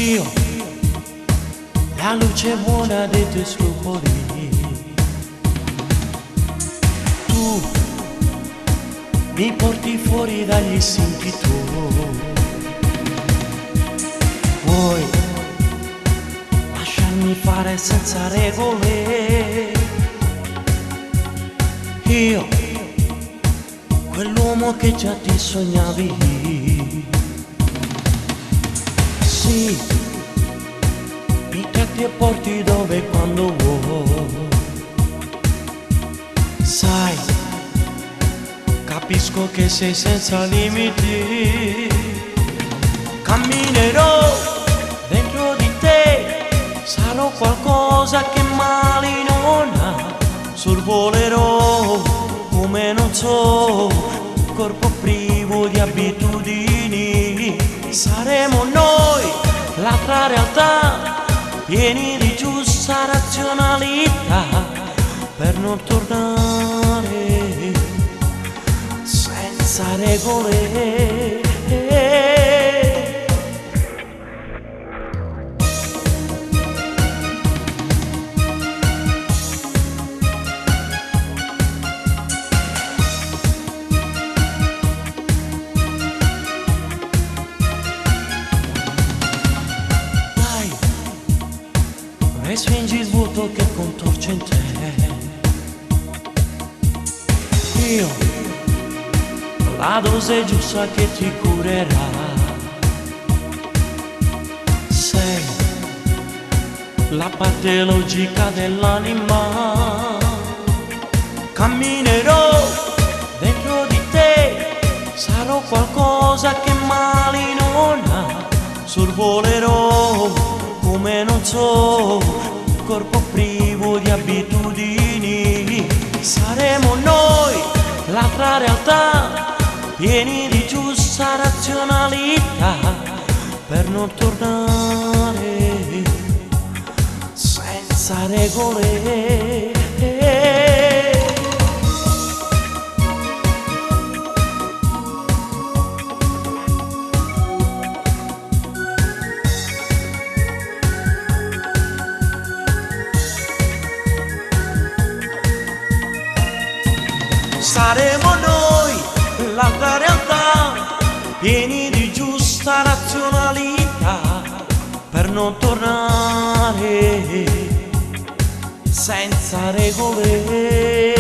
Io, la luce buona dei tuoi scrupoli, tu mi porti fuori dagli istinti tuoi. Vuoi lasciarmi fare senza regole? Io, quell'uomo che già ti sognavi. Sì, mi tratti e porti dove e quando vuoi. Sai, capisco che sei senza limiti. Camminerò dentro di te, sarò qualcosa che male non ha. Sorvolerò come non so, corpo privo di abitudini. Saremo noi l'altra realtà, pieni di giusta razionalità, per non tornare senza regole. Respingi il vuoto che contorce in te. Io, la dose giusta che ti curerà. Sei la parte logica dell'anima. Camminerò dentro di te, sarò qualcosa che male non ha. Sorvolerò come non so, corpo privo di abitudini. Saremo noi l'altra realtà, pieni di giusta razionalità, per non tornare senza regole. Saremo noi l'altra realtà, pieni di giusta razionalità, per non tornare senza regole.